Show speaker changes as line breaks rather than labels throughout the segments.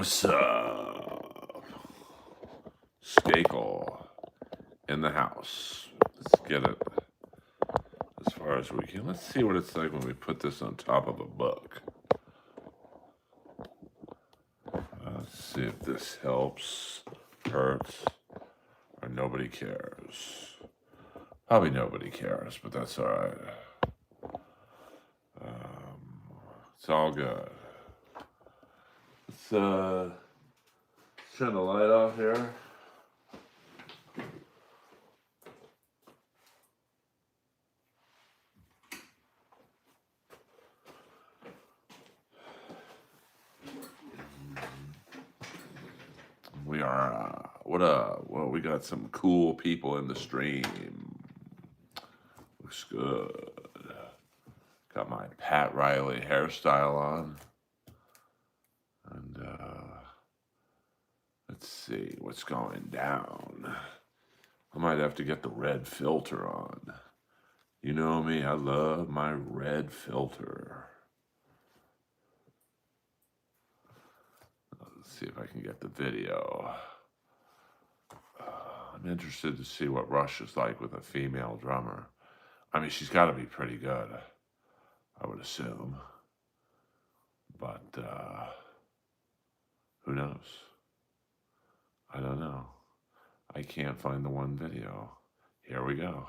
What's up? Skakel in the house. Let's get it as far as we can. Let's see what it's like when we put this on top of a book. Let's see if this helps, hurts, or nobody cares. Probably nobody cares, but that's all right. It's all good. Let's turn the light off here. We are, well, we got some cool people in the stream. Looks good. Got my Pat Riley hairstyle on. And, let's see what's going down. I might have to get the red filter on. You know me, I love my red filter. Let's see if I can get the video. I'm interested to see what Russia's like with a female drummer. I mean, she's got to be pretty good, I would assume. But who knows? I don't know. I can't find the one video. Here we go.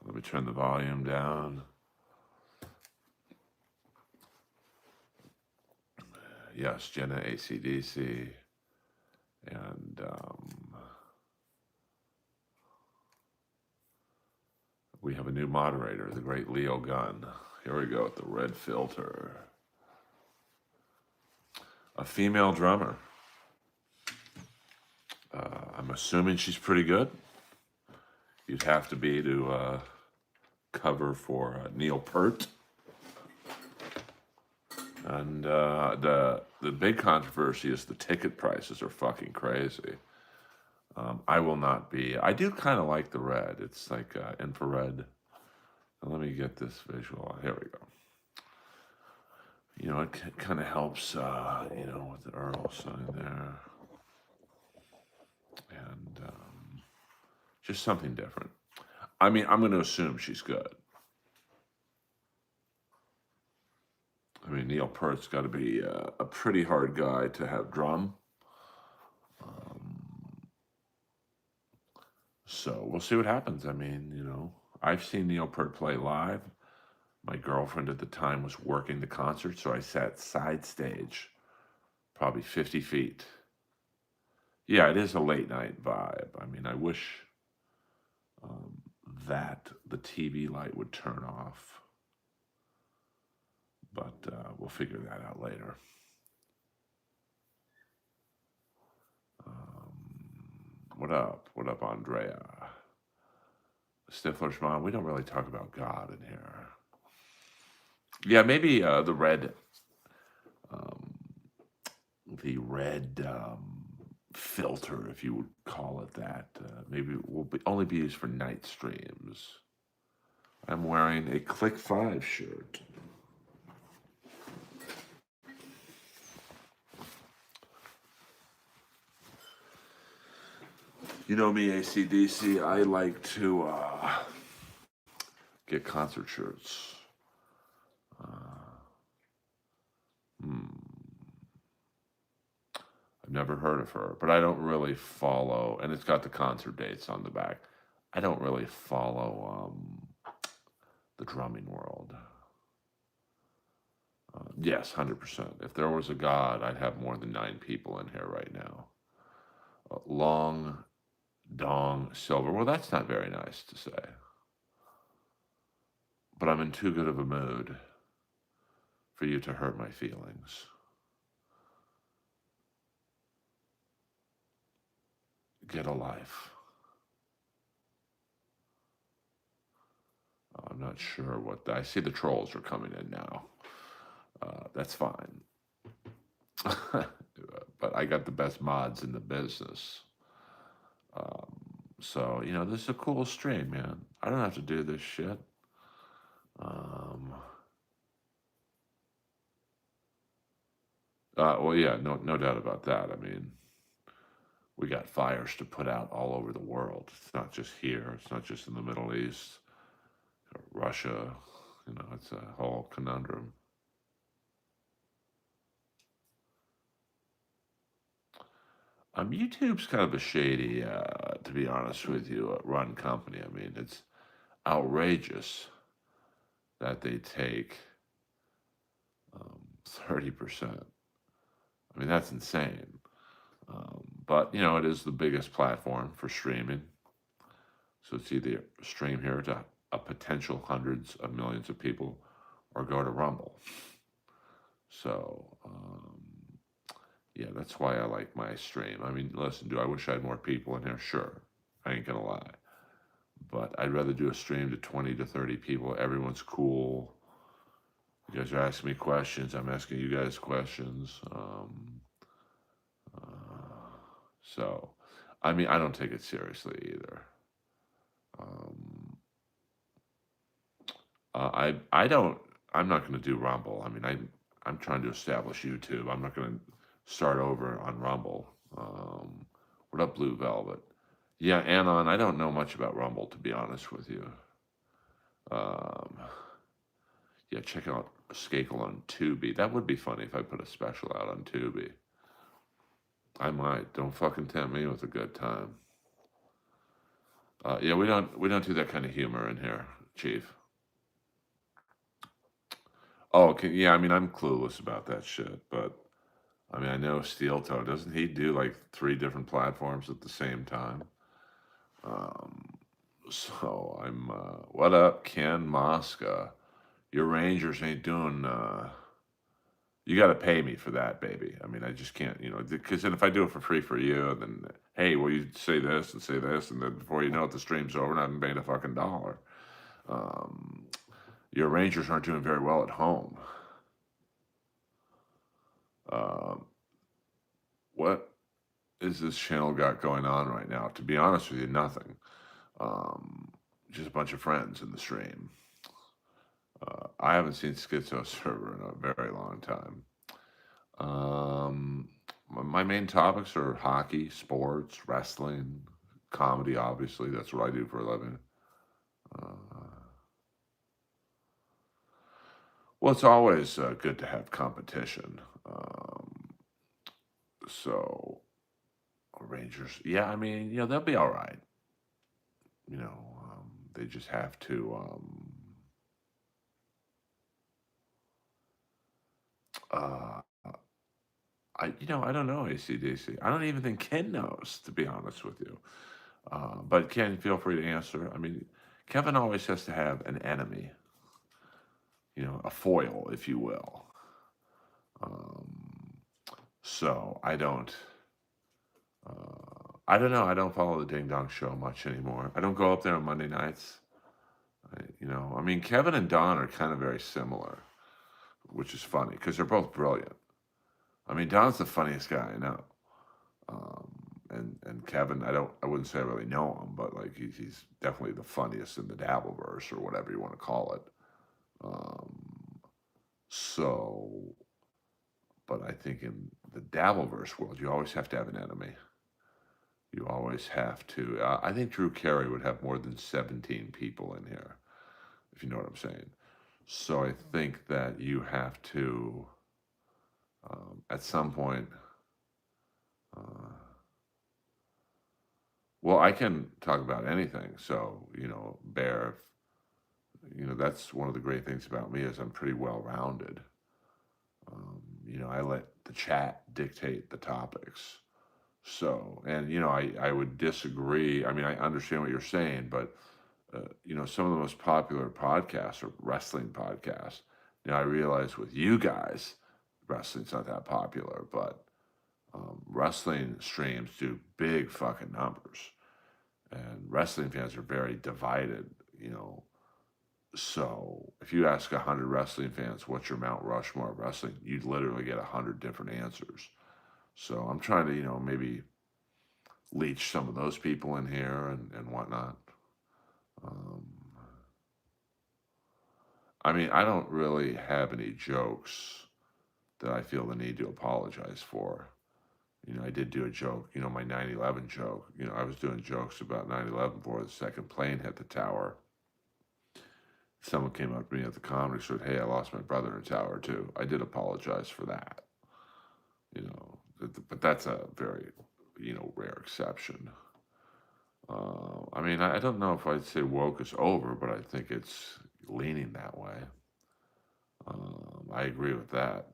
Let me turn the volume down. Yes, Jenna AC/DC. And we have a new moderator, the great Leo Gunn. Here we go with the red filter. A female drummer. I'm assuming she's pretty good. You'd have to be to cover for Neil Peart. And the big controversy is the ticket prices are fucking crazy. I will not be. I do kind of like the red. It's like infrared. Now let me get this visual. Here we go. You know, it kind of helps, you know, with the Earl sign there. And just something different. I mean, I'm going to assume she's good. I mean, Neil Peart's got to be a pretty hard guy to have drum. So we'll see what happens. I mean, you know, I've seen Neil Peart play live. My girlfriend at the time was working the concert, so I sat side stage, probably 50 feet. Yeah, it is a late night vibe. I mean, I wish that the TV light would turn off. But we'll figure that out later. What up? What up, Andrea? Stifler's mom, we don't really talk about God in here. Yeah, maybe the red filter, if you would call it that, maybe will only be used for night streams. I'm wearing a Click 5 shirt. You know me, AC/DC, I like to get concert shirts. I've never heard of her, but I don't really follow, and it's got the concert dates on the back. I don't really follow the drumming world. Yes, 100%. If there was a God, I'd have more than 9 people in here right now. Long Dong Silver. Well, that's not very nice to say. But I'm in too good of a mood for you to hurt my feelings. Get a life. I'm not sure what... I see the trolls are coming in now. That's fine. But I got the best mods in the business. So, you know, this is a cool stream, man. I don't have to do this shit. Well, yeah, no doubt about that. I mean, we got fires to put out all over the world. It's not just here. It's not just in the Middle East, or Russia. It's a whole conundrum. YouTube's kind of a shady, to be honest with you, run company. I mean, it's outrageous that they take 30%. I mean, that's insane. But it is the biggest platform for streaming. So it's either stream here to a potential hundreds of millions of people or go to Rumble. So, yeah, that's why I like my stream. I mean, listen, do I wish I had more people in here? Sure. I ain't gonna lie. But I'd rather do a stream to 20 to 30 people. Everyone's cool. You guys are asking me questions. I'm asking you guys questions. So, I mean, I don't take it seriously either. Um, I don't. I'm not going to do Rumble. I mean, I'm trying to establish YouTube. I'm not going to start over on Rumble. What up, Blue Velvet? Yeah, Anon. I don't know much about Rumble, to be honest with you. Um, yeah, check out Skakel on Tubi. That would be funny if I put a special out on Tubi. I might. Don't fucking tempt me with a good time. Yeah, we don't do that kind of humor in here, Chief. Oh, okay, yeah. I mean, I'm clueless about that shit, but I mean, I know Steel Toe. Doesn't he do like three different platforms at the same time? Um, so I'm. What up, Ken Mosca? Your Rangers ain't doing. You got to pay me for that, baby. I mean, I just can't, because then if I do it for free for you, then hey, well, you say this, and then before you know it, the stream's over, and I haven't made a fucking dollar. Um, your Rangers aren't doing very well at home. Um, what is this channel got going on right now? To be honest with you, nothing. Um, just a bunch of friends in the stream. I haven't seen Schizo server in a very long time. Um, my main topics are hockey, sports, wrestling, comedy. Obviously, that's what I do for a living. Uh, well, it's always good to have competition. So Rangers, yeah, I mean, they'll be all right. They just have to. Uh, I don't know ACDC. I don't even think Ken knows, to be honest with you. But Ken, feel free to answer. I mean, Kevin always has to have an enemy, a foil, if you will. Um, so I don't know. I don't follow the Ding Dong Show much anymore. I don't go up there on Monday nights. I mean, Kevin and Don are kind of very similar, which is funny because they're both brilliant. I mean, Don's the funniest guy I know. Um, and Kevin, I wouldn't say I really know him, but like he's definitely the funniest in the Dabbleverse or whatever you want to call it. Um, so, but I think in the Dabbleverse world, you always have to have an enemy. You always have to. I think Drew Carey would have more than 17 people in here, if you know what I'm saying. So I think that you have to, at some point, uh, well, I can talk about anything. So, Bear, that's one of the great things about me is I'm pretty well rounded. I let the chat dictate the topics. So, and I would disagree. I mean, I understand what you're saying, but some of the most popular podcasts are wrestling podcasts. Now, I realize with you guys, wrestling's not that popular, but wrestling streams do big fucking numbers, and wrestling fans are very divided. So if you ask 100 wrestling fans, what's your Mount Rushmore of wrestling, you'd literally get 100 different answers. So I'm trying to, maybe leech some of those people in here and whatnot. Um, I mean, I don't really have any jokes that I feel the need to apologize for. I did do a joke, my 9/11 joke. I was doing jokes about 9/11 before the second plane hit the tower. Someone came up to me at the comedy store, hey, I lost my brother in the tower too. I did apologize for that, but that's a very, rare exception. I mean, I don't know if I'd say woke is over, but I think it's leaning that way. I agree with that.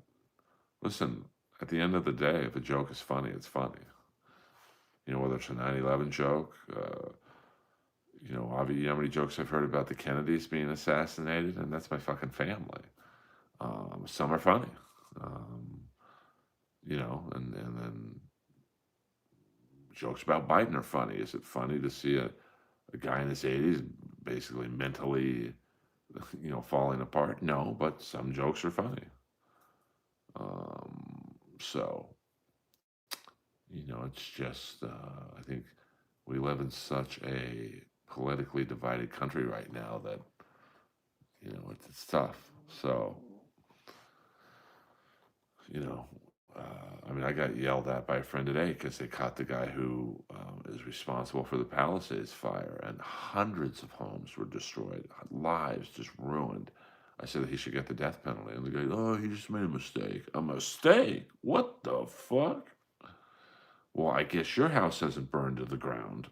Listen, at the end of the day, if a joke is funny, it's funny. Whether it's a 9/11 joke, obviously, you know how many jokes I've heard about the Kennedys being assassinated, and that's my fucking family. Some are funny, um, and then jokes about Biden are funny. Is it funny to see a guy in his 80s basically mentally, falling apart? No, but some jokes are funny. So, it's just, I think we live in such a politically divided country right now that, it's tough. So, you know, I mean, I got yelled at by a friend today because they caught the guy who is responsible for the Palisades fire, and hundreds of homes were destroyed, lives just ruined. I said that he should get the death penalty, and the guy, oh, he just made a mistake. A mistake? What the fuck? Well, I guess your house hasn't burned to the ground.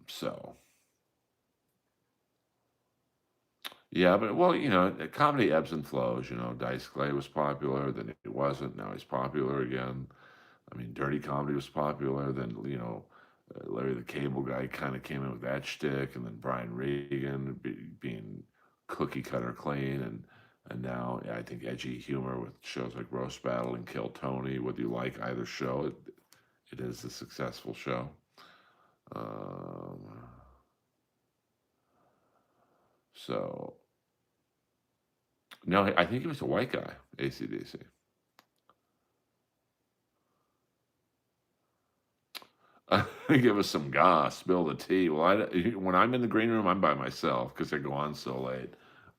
So, yeah, but well, comedy ebbs and flows. Dice Clay was popular, then he wasn't. Now he's popular again. I mean, dirty comedy was popular. Then Larry the Cable Guy kind of came in with that shtick, and then Brian Regan being cookie cutter clean, and now I think edgy humor with shows like Roast Battle and Kill Tony. Whether you like either show, it is a successful show. Um, so no, I think he was a white guy. AC/DC. Give us some goss, spill the tea. Well, when I'm in the green room, I'm by myself because I go on so late.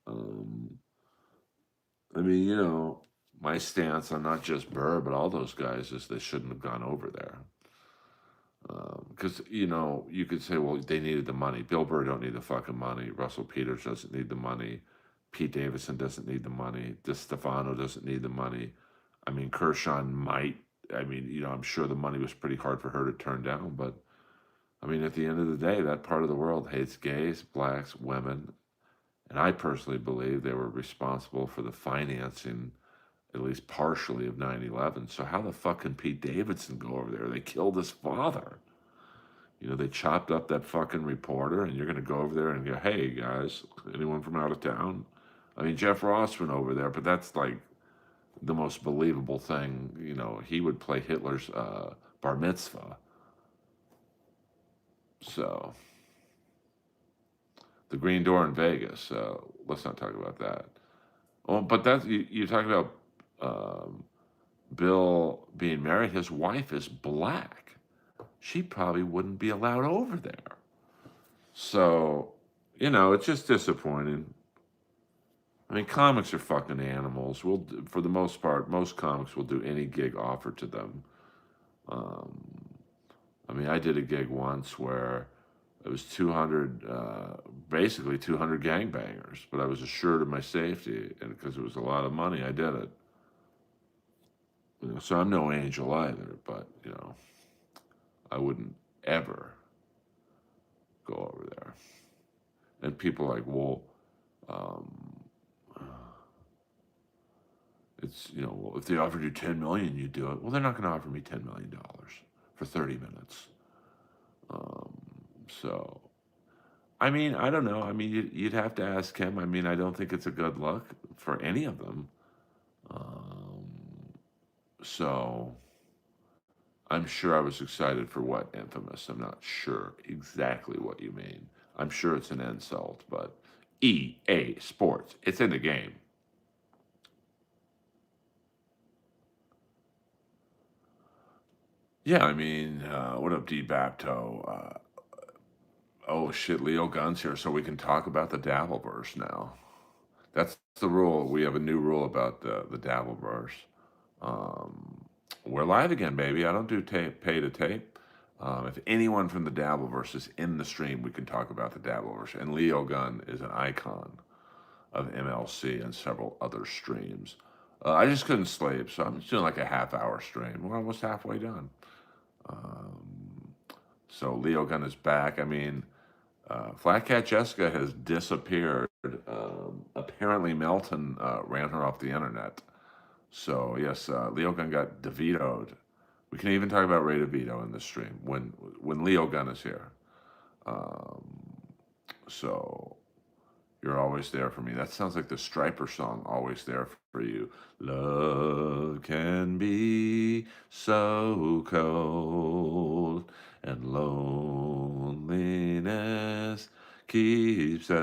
Um, I mean, my stance on not just Burr, but all those guys is they shouldn't have gone over there. Because, you could say, well, they needed the money. Bill Burr don't need the fucking money. Russell Peters doesn't need the money. Pete Davidson doesn't need the money. DeStefano doesn't need the money. I mean, Kershaw might. I mean, I'm sure the money was pretty hard for her to turn down, but I mean, at the end of the day, that part of the world hates gays, blacks, women, and I personally believe they were responsible for the financing, at least partially, of 9/11. So how the fuck can Pete Davidson go over there? They killed his father. They chopped up that fucking reporter, and you're going to go over there and go, hey, guys, anyone from out of town? I mean, Jeff Ross went over there, but that's like the most believable thing. He would play Hitler's bar mitzvah. So, the Green Door in Vegas. Let's not talk about that. Well, but that's you talk about Bill being married. His wife is black. She probably wouldn't be allowed over there. So, it's just disappointing. I mean, comics are fucking animals. For the most part, most comics will do any gig offered to them. I mean, I did a gig once where it was 200, basically 200 gangbangers, but I was assured of my safety, and because it was a lot of money, I did it. So I'm no angel either, but I wouldn't ever go over there. And people are like, well, it's well, if they offered you 10 million, you'd do it. Well, they're not going to offer me $10 million for 30 minutes. So, I mean, I don't know. I mean, you'd have to ask him. I mean, I don't think it's a good look for any of them. So, I'm sure I was excited for what Infamous. I'm not sure exactly what you mean. I'm sure it's an insult, but EA Sports, it's in the game. Yeah, I mean, what up, D Bapto? Oh shit, Leo Gunn's here, so we can talk about the Dabbleverse now. That's the rule. We have a new rule about the Dabbleverse. Um, we're live again, baby. I don't do pay to tape. If anyone from the Dabbleverse is in the stream, we can talk about the Dabbleverse. And Leo Gunn is an icon of MLC and several other streams. I just couldn't sleep, so I'm just doing like a half-hour stream. We're almost halfway done. Um, so Leo Gunn is back. I mean, Flat Cat Jessica has disappeared. Apparently, Melton ran her off the internet. So yes, Leo Gunn got DeVitoed. We can even talk about Ray DeVito in this stream when Leo Gunn is here. Um, so you're always there for me. That sounds like the Striper song, "Always There for You." Love can be so cold, and loneliness keeps up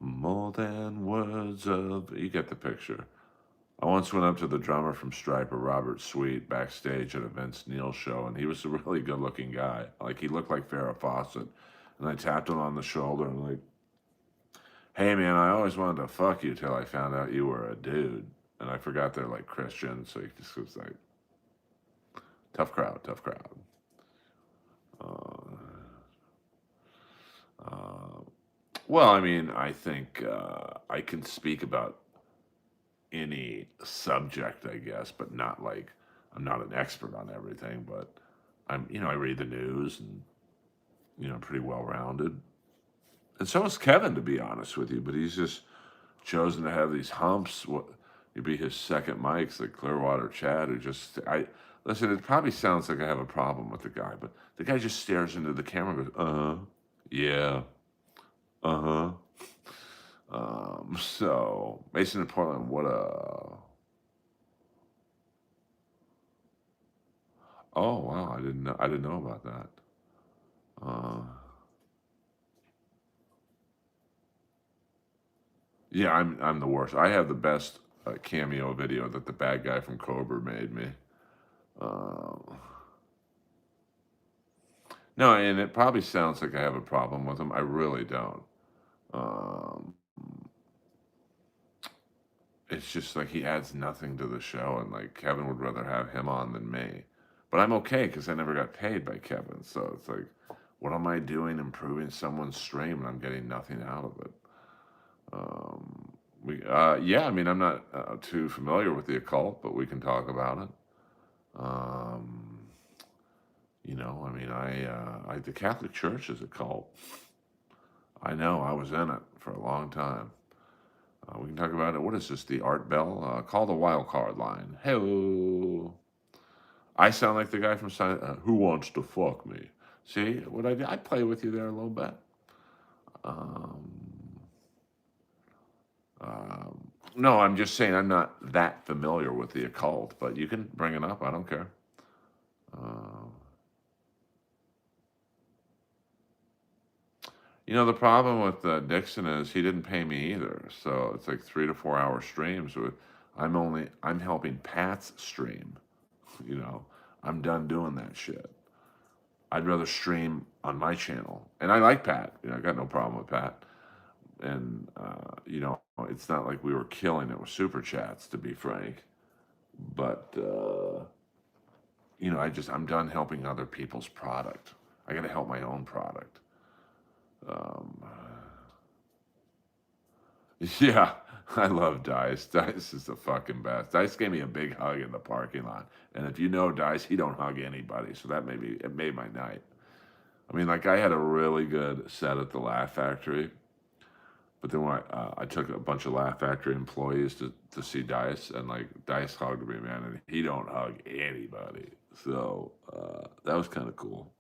more than words of. You get the picture. I once went up to the drummer from Striper, Robert Sweet, backstage at a Vince Neil show, and he was a really good-looking guy. Like he looked like Farrah Fawcett, and I tapped him on the shoulder and like, "Hey man, I always wanted to fuck you till I found out you were a dude." And I forgot they're like Christian, so he just was like, tough crowd, tough crowd. Uh, uh, well, I mean, I think I can speak about any subject, I guess, but not like I'm not an expert on everything, but I read the news and, pretty well rounded. And so is Kevin, to be honest with you, but he's just chosen to have these humps. What you'd be his second mics, like Clearwater Chad, who just listen. It probably sounds like I have a problem with the guy, but the guy just stares into the camera and goes, yeah, uh huh. So Mason and Portland, what a. Oh wow, I didn't know about that. Uh, yeah, I'm the worst. I have the best cameo video that the bad guy from Cobra made me. Uh, no, and it probably sounds like I have a problem with him. I really don't. Um, it's just like he adds nothing to the show, and like Kevin would rather have him on than me. But I'm okay because I never got paid by Kevin, so it's like, what am I doing improving someone's stream and I'm getting nothing out of it? Yeah, I mean, I'm not too familiar with the occult, but we can talk about it. Um, I mean, the Catholic Church is a cult. I know, I was in it for a long time. We can talk about it. What is this? The Art Bell? Call the wild card line. Hello. I sound like the guy from Who Wants to Fuck Me? See what I did? I play with you there a little bit. Um, no, I'm just saying I'm not that familiar with the occult, but you can bring it up. I don't care. Uh, the problem with Dixon is he didn't pay me either. So it's like 3 to 4 hour streams. I'm helping Pat's stream. You know, I'm done doing that shit. I'd rather stream on my channel, and I like Pat. I got no problem with Pat. And it's not like we were killing it with super chats, to be frank. But I'm done helping other people's product. I got to help my own product. Um, yeah, I love Dice. Dice is the fucking best. Dice gave me a big hug in the parking lot, and if you know Dice, he don't hug anybody. So it made my night. I mean, like I had a really good set at the Laugh Factory, but then when I took a bunch of Laugh Factory employees to see Dice, and like Dice hugged me, man, and he don't hug anybody. So that was kind of cool.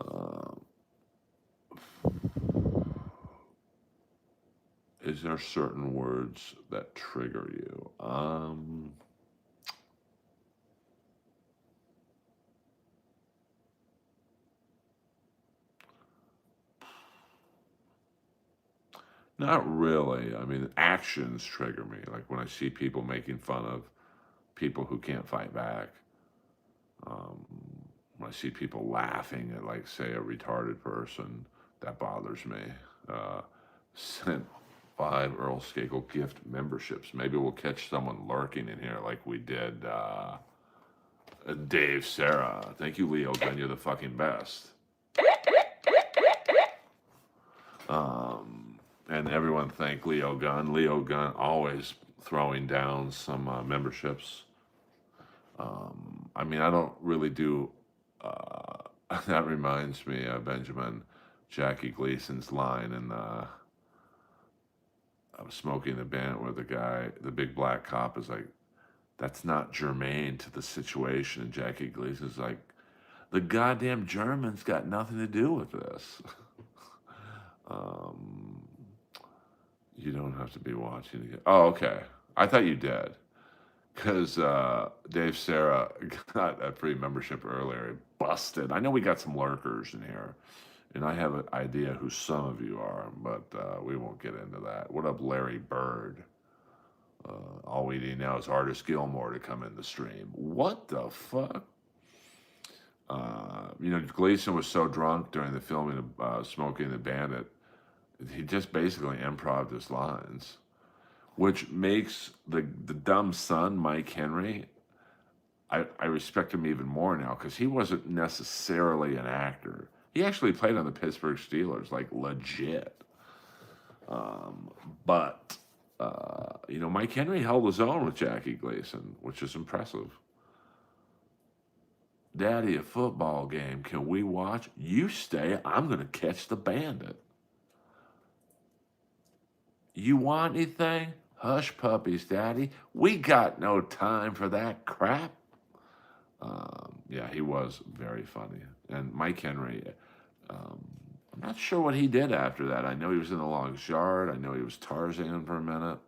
Uh, is there certain words that trigger you? Not really. I mean, actions trigger me. Like when I see people making fun of people who can't fight back. Um, when I see people laughing at, like, say, a retarded person, That bothers me. Sent 5 Earl Skakel gift memberships. Maybe we'll catch someone lurking in here like we did Dave Sarah. Thank you, Leo Gunn. You're the fucking best. And everyone thank Leo Gunn. Leo Gunn always throwing down some memberships. I mean, I don't really do. That reminds me of Benjamin Jackie Gleason's line in Smoking the Bandit, where the guy, the big black cop, is like, "That's not germane to the situation." And Jackie Gleason's like, "The goddamn Germans got nothing to do with this." You don't have to be watching again. Oh, okay. I thought you did. Because Dave Sarah got a free membership earlier. He busted. I know we got some lurkers in here. And I have an idea who some of you are, but we won't get into that. What up, Larry Bird? All we need now is Artist Gilmore to come in the stream. What the fuck? Gleason was so drunk during the filming of Smoking the Bandit, he just basically improv his lines, which makes the dumb son, Mike Henry, I respect him even more now because he wasn't necessarily an actor. He actually played on the Pittsburgh Steelers, like legit. But Mike Henry held his own with Jackie Gleason, which is impressive. Daddy, a football game. Can we watch? You stay. I'm going to catch the bandit. You want anything? Hush puppies, Daddy. We got no time for that crap. Yeah, he was very funny. And Mike Henry, I'm not sure what he did after that. I know he was in The Longest Yard. I know he was Tarzan for a minute.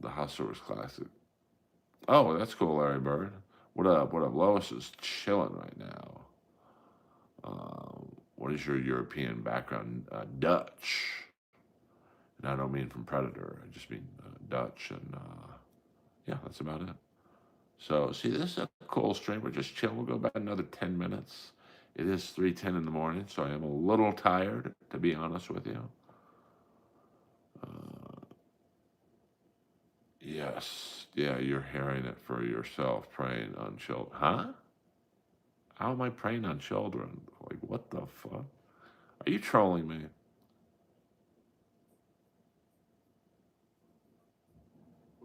The Hustler was classic. Oh, that's cool, Larry Bird. What up? What up? Lois is chilling right now. What is your European background? Dutch. And I don't mean from Predator. I just mean Dutch. And yeah, that's about it. So, see, this is a cool stream. We're just chilling. We'll go about another 10 minutes. It is 3:10 in the morning, so I am a little tired, to be honest with you. Yes. Yeah, you're hearing it for yourself, preying on children. Huh? How am I preying on children? Like, what the fuck? Are you trolling me?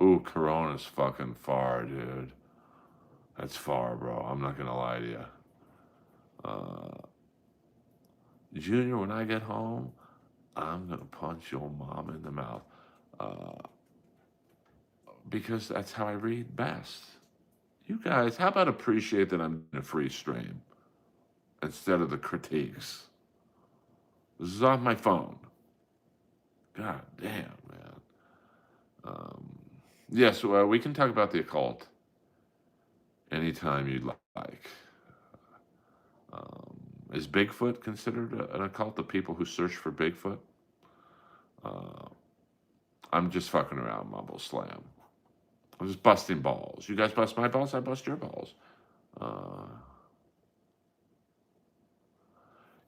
Ooh, Corona's fucking far, dude. That's far, bro. I'm not gonna lie to you. Junior, when I get home, I'm gonna punch your mom in the mouth. Because that's how I read best. You guys, how about appreciate that I'm in a free stream instead of the critiques? This is off my phone. God damn, man. Yes, well, we can talk about the occult anytime you'd like. Is Bigfoot considered an occult? The people who search for Bigfoot? I'm just fucking around, Mumble Slam. I'm just busting balls. You guys bust my balls, I bust your balls.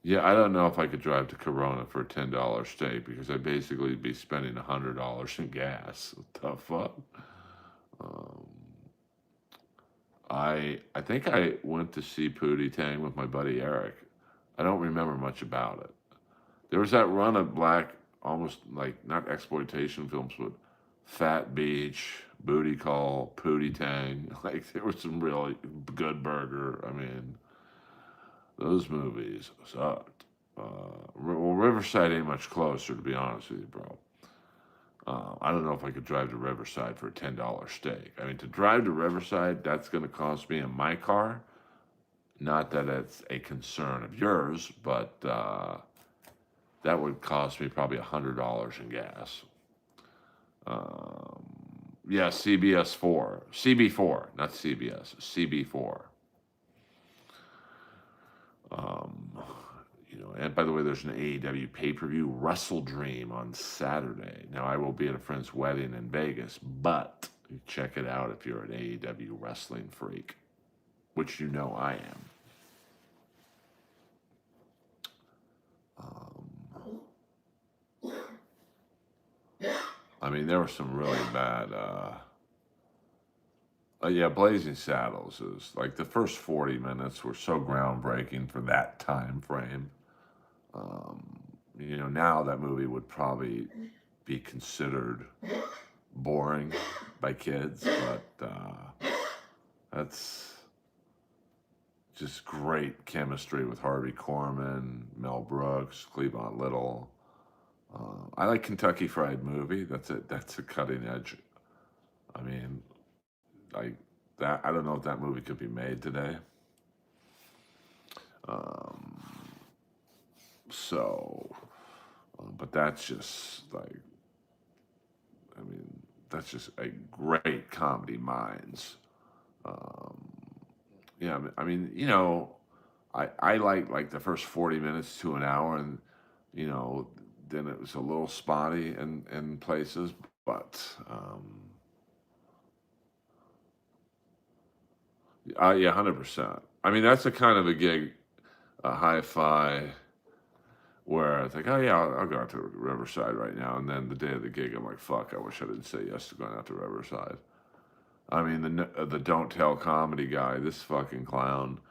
Yeah, I don't know if I could drive to Corona for a $10 steak because I'd basically be spending $100 in gas. What the fuck? I think I went to see Pootie Tang with my buddy Eric. I don't remember much about it. There was that run of black, almost like not exploitation films, but Fat Beach, Booty Call, Pootie Tang. Like there was some really good burger. I mean, those movies sucked. Well, Riverside ain't much closer, to be honest with you, bro. I don't know if I could drive to Riverside for a $10 steak. I mean, to drive to Riverside, that's going to cost me in my car. Not that it's a concern of yours, but that would cost me probably $100 in gas. Yeah, CBS 4. CB4, not CBS. CB4. And by the way, there's an AEW pay-per-view, Wrestle Dream, on Saturday. Now, I will be at a friend's wedding in Vegas, but check it out if you're an AEW wrestling freak, which you know I am. Um, I mean, there were some really bad. Yeah, Blazing Saddles is like the first 40 minutes were so groundbreaking for that time frame. Um, now that movie would probably be considered boring by kids, but that's just great chemistry with Harvey Korman, Mel Brooks, Cleavon Little. I like Kentucky Fried Movie. That's a cutting edge. I mean, like that. I don't know if that movie could be made today. Um, but that's just like, I mean, that's just a great comedy minds. Um, yeah, I mean, I like the first 40 minutes to an hour, and you know, then it was a little spotty in places, but yeah, 100%. I mean, that's a kind of a gig, a hi-fi, where I think, oh yeah, I'll go out to Riverside right now, and then the day of the gig, I'm like, fuck, I wish I didn't say yes to going out to Riverside. I mean, the Don't Tell comedy guy, this fucking clown,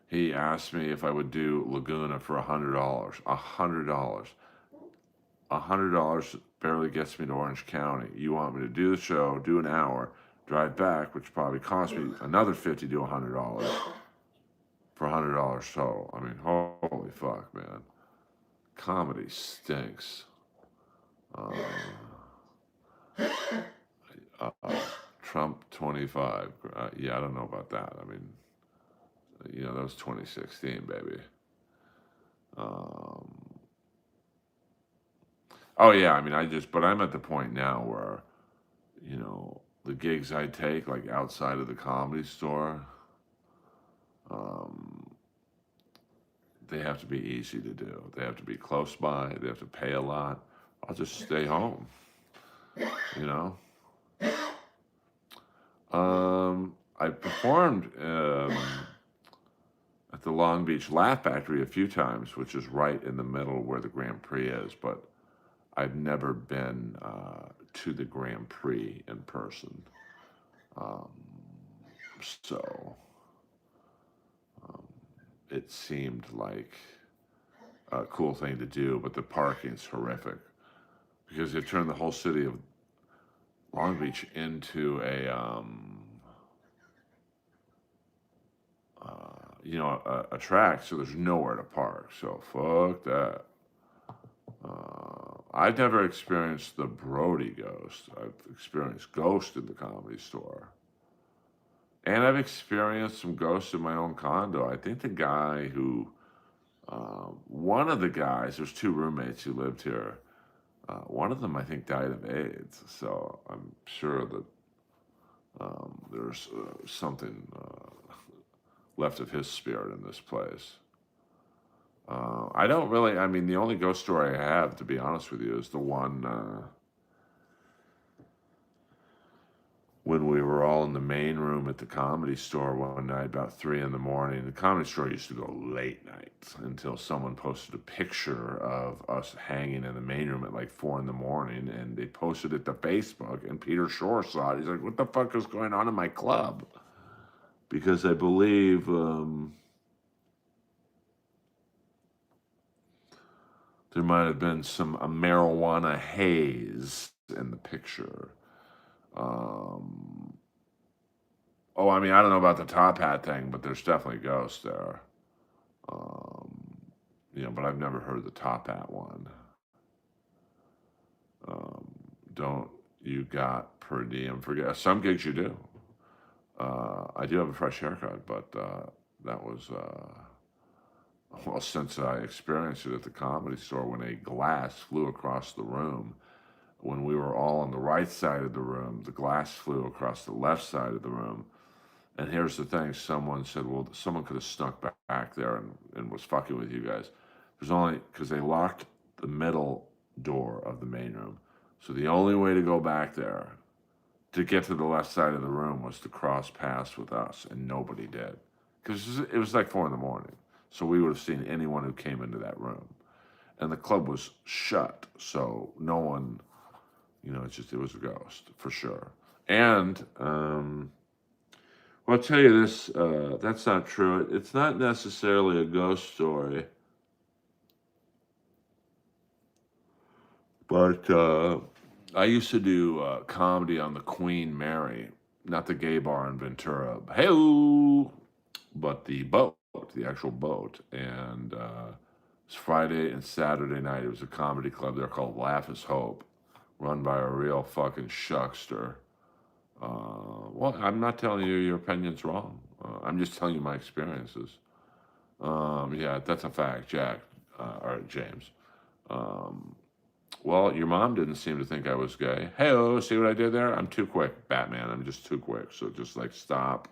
he asked me if I would do Laguna for $100. $100. $100 barely gets me to Orange County. You want me to do the show, do an hour, drive back, which probably cost me another $50 to $100 for $100 total. I mean, holy fuck, man. Comedy stinks. Uh, uh, Trump 25. Yeah, I don't know about that. I mean, that was 2016, baby. Um, oh yeah, I mean, but I'm at the point now where, the gigs I take, like outside of the Comedy Store, um, they have to be easy to do. They have to be close by. They have to pay a lot. I'll just stay home, you know. I performed at the Long Beach Laugh Factory a few times, which is right in the middle where the Grand Prix is, but I've never been to the Grand Prix in person. Um, so um, it seemed like a cool thing to do, but the parking's horrific because they turned the whole city of Long Beach into a track, so there's nowhere to park. So fuck that. I've never experienced the Brody ghost. I've experienced ghosts in the Comedy Store. And I've experienced some ghosts in my own condo. I think the guy one of the guys, there's two roommates who lived here. One of them, I think, died of AIDS. So I'm sure that there's something left of his spirit in this place. I don't really, I mean, the only ghost story I have, to be honest with you, is the one when we were all in the main room at the Comedy Store one night about 3 in the morning. The Comedy Store used to go late nights until someone posted a picture of us hanging in the main room at like 4 in the morning, and they posted it to Facebook, and Peter Shore saw it. He's like, what the fuck is going on in my club? Because I believe there might have been a marijuana haze in the picture. I mean, I don't know about the top hat thing, but there's definitely ghosts there. But I've never heard the top hat one. Don't you got per diem for gas? Some gigs you do. I do have a fresh haircut, but that was, since I experienced it at the Comedy Store when a glass flew across the room. When we were all on the right side of the room, the glass flew across the left side of the room. And here's the thing, someone said, well, someone could have snuck back there and was fucking with you guys. There's only, because they locked the middle door of the main room. So the only way to go back there to get to the left side of the room was to cross paths with us, and nobody did. Because it was like 4 in the morning. So we would have seen anyone who came into that room. and the club was shut, so no one, it was a ghost for sure. And well, I'll tell you this, that's not true. It's not necessarily a ghost story, but I used to do comedy on the Queen Mary, not the gay bar in Ventura. Hey, but the boat, the actual boat. And it was Friday and Saturday night. It was a comedy club there called Laugh is Hope, run by a real fucking shuckster. Well, I'm not telling you your opinion's wrong. I'm just telling you my experiences. Yeah, that's a fact, Jack, or James. Um, well, your mom didn't seem to think I was gay. Hey, see what I did there? I'm too quick, Batman. I'm just too quick. So just like stop,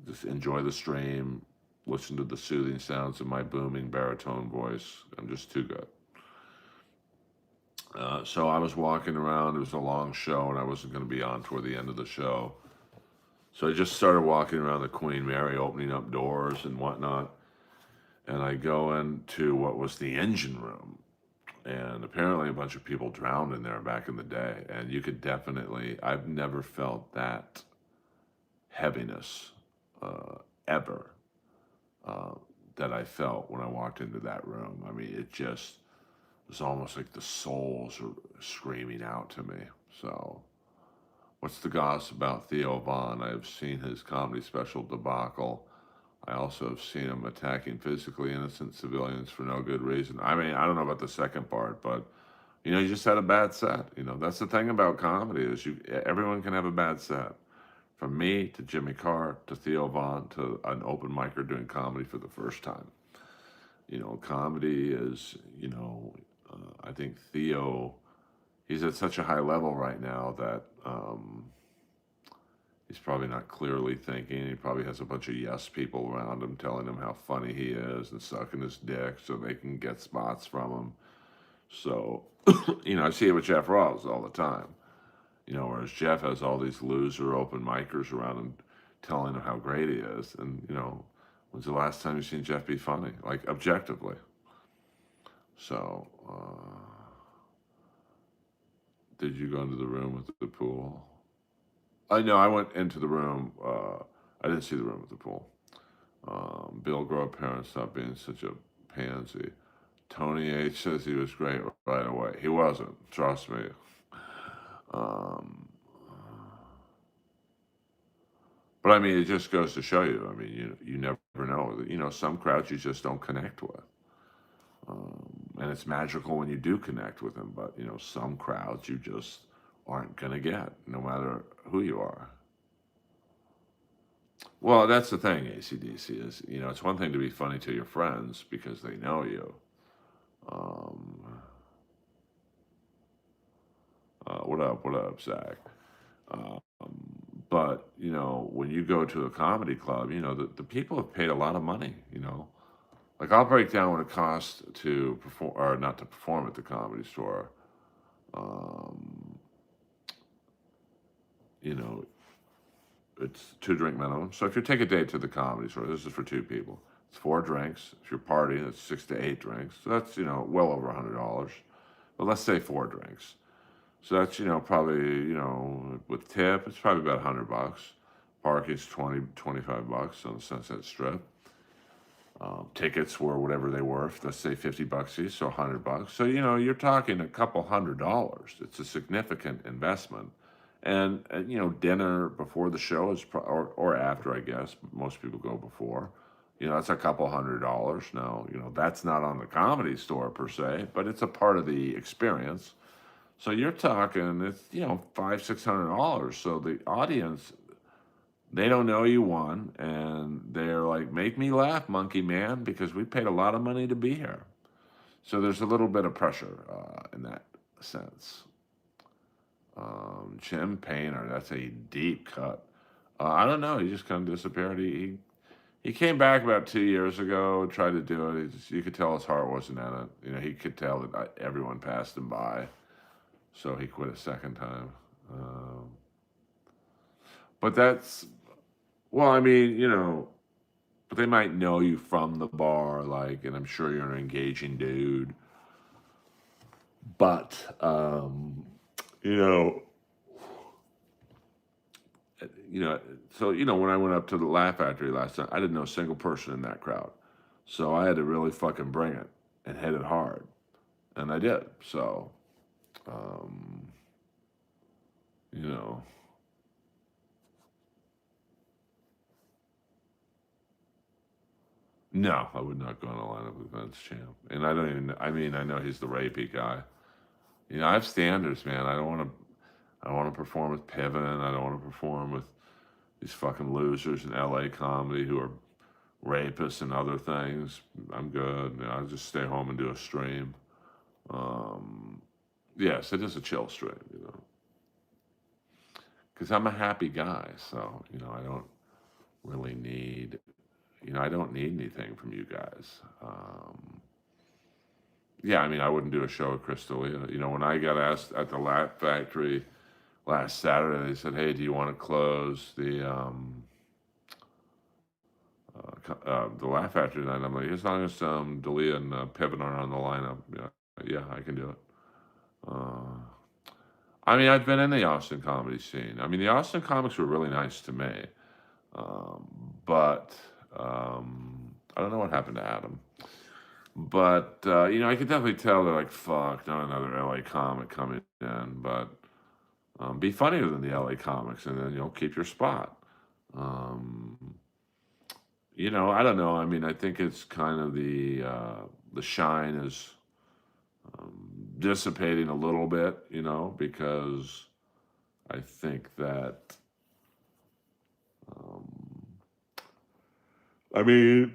just enjoy the stream, listen to the soothing sounds of my booming baritone voice. I'm just too good. So I was walking around. It was a long show, and I wasn't going to be on toward the end of the show. So I just started walking around the Queen Mary, opening up doors and whatnot. And I go into what was the engine room. And apparently, a bunch of people drowned in there back in the day. And you could definitely, I've never felt that heaviness ever uh, that I felt when I walked into that room. I mean, it just was almost like the souls are screaming out to me. So, what's the gossip about Theo Von? I've seen his comedy special debacle. I also have seen him attacking physically innocent civilians for no good reason. I mean, I don't know about the second part, but you just had a bad set. That's the thing about comedy is everyone can have a bad set. From me to Jimmy Carr to Theo Von to an open micer doing comedy for the first time. Comedy is, I think Theo, he's at such a high level right now that he's probably not clearly thinking. He probably has a bunch of yes people around him telling him how funny he is and sucking his dick so they can get spots from him. So, I see it with Jeff Ross all the time. Whereas Jeff has all these loser open micers around him telling him how great he is. And, when's the last time you've seen Jeff be funny? Like, objectively. So, did you go into the room with the pool? I know I went into the room. I didn't see the room with the pool. Bill grow up parents stop being such a pansy. Tony H says he was great right away. He wasn't. Trust me. Um, but I mean, it just goes to show you. I mean, you never know. Some crowds you just don't connect with. And it's magical when you do connect with them. But some crowds you just aren't gonna get, no matter who you are. Well, that's the thing, ACDC is, it's one thing to be funny to your friends because they know you. Um, what up, Zach? Um, but, when you go to a comedy club, the people have paid a lot of money, Like, I'll break down what it costs to perform, or not to perform at the Comedy Store. Um, you know, it's 2 drink minimum. So if you take a date to the Comedy Store, this is for 2 people. It's 4 drinks. If you're partying, it's 6 to 8 drinks. So that's well over $100. But let's say 4 drinks. So that's probably with tip, it's probably about $100. Parking's 20, $25 on the Sunset Strip. Tickets were whatever they were. Let's say $50 each, so $100. So you're talking a couple $100. It's a significant investment, and dinner before the show is or after, I guess. Most people go before. That's a couple $100. Now that's not on the Comedy Store per se, but it's a part of the experience. So you're talking it's $500-$600. So the audience, they don't know you won, and they're like, make me laugh, monkey man, because we paid a lot of money to be here. So there's a little bit of pressure in that sense. Jim Painter, that's a deep cut. I don't know. He just kind of disappeared. He came back about 2 years ago, tried to do it. You could tell his heart wasn't in it. He could tell that everyone passed him by, so he quit a second time. But that's well, I mean, but they might know you from the bar, like, and I'm sure you're an engaging dude. But you know, you know, so when I went up to the Laugh Factory last time, I didn't know a single person in that crowd, so I had to really fucking bring it and hit it hard, and I did. So, um, you know, no, I would not go on a lineup with Vince Champ, and I don't even. I mean, I know he's the rapey guy. I have standards, man. I don't want to. I don't want to perform with Piven. I don't want to perform with these fucking losers in LA comedy who are rapists and other things. I'm good. I'll just stay home and do a stream. Um, yes, it is a chill stream, because I'm a happy guy. So, I don't really need, I don't need anything from you guys. Yeah, I mean, I wouldn't do a show at Crystalia. When I got asked at the Laugh Factory last Saturday, they said, "Hey, do you want to close the Laugh Factory tonight?" I'm like, as long as Dalia and Piven are on the lineup, yeah, I can do it. Uh, I mean, I've been in the Austin comedy scene. I mean, the Austin comics were really nice to me, um, but I don't know what happened to Adam. But I could definitely tell they're like, "Fuck, not another LA comic coming in." But be funnier than the LA comics, and then keep your spot. Um, I don't know. I mean, I think it's kind of the shine is dissipating a little bit, because I think that um, I mean,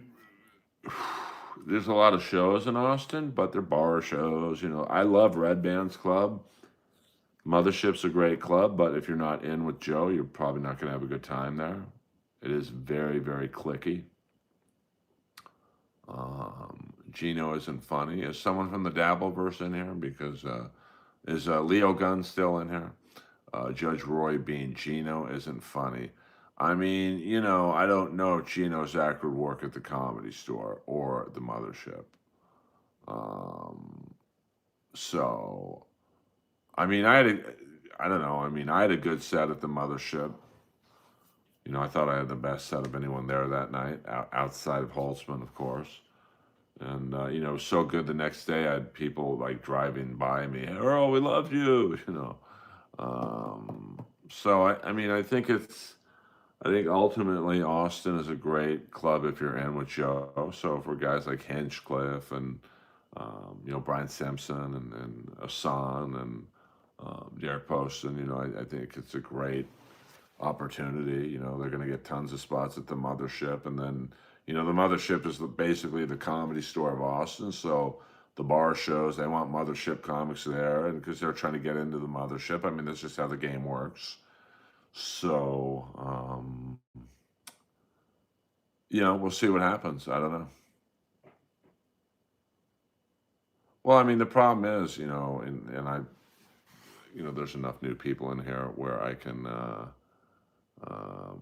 there's a lot of shows in Austin, but they're bar shows. I love Red Band's Club. Mothership's a great club, but if you're not in with Joe, you're probably not going to have a good time there. It is very, very clicky. Gino isn't funny. Is someone from the Dabbleverse in here? Because is Leo Gunn still in here? Judge Roy being Gino isn't funny. I mean, I don't know if Gino Zach would work at the Comedy Store or the Mothership. Um, so, I mean, I don't know. I mean, I had a good set at the Mothership. I thought I had the best set of anyone there that night, outside of Holtzman, of course. And it was so good. The next day, I had people like driving by me. Earl, we love you. So I mean, I think ultimately Austin is a great club if you're in with Joe. So for guys like Hinchcliffe and Brian Simpson and Asan and Derek Poston, I think it's a great opportunity. They're going to get tons of spots at the Mothership, and then the Mothership is basically the Comedy Store of Austin. So the bar shows they want Mothership comics there, and because they're trying to get into the Mothership. I mean, that's just how the game works. So we'll see what happens. I don't know. Well, I mean, the problem is, and I, there's enough new people in here where I can.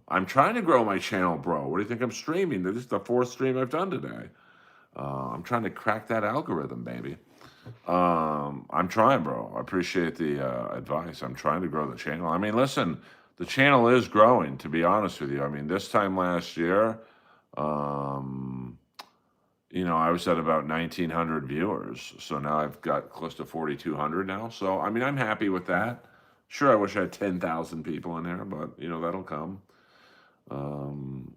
I'm trying to grow my channel, bro. What do you think I'm streaming? This is the fourth stream I've done today. I'm trying to crack that algorithm, baby. I'm trying, bro. I appreciate the advice. I'm trying to grow the channel. I mean, listen, the channel is growing, to be honest with you. I mean, this time last year, um, I was at about 1,900 viewers. So now I've got close to 4,200 now. So, I mean, I'm happy with that. Sure, I wish I had 10,000 people in there, but, that'll come. Um,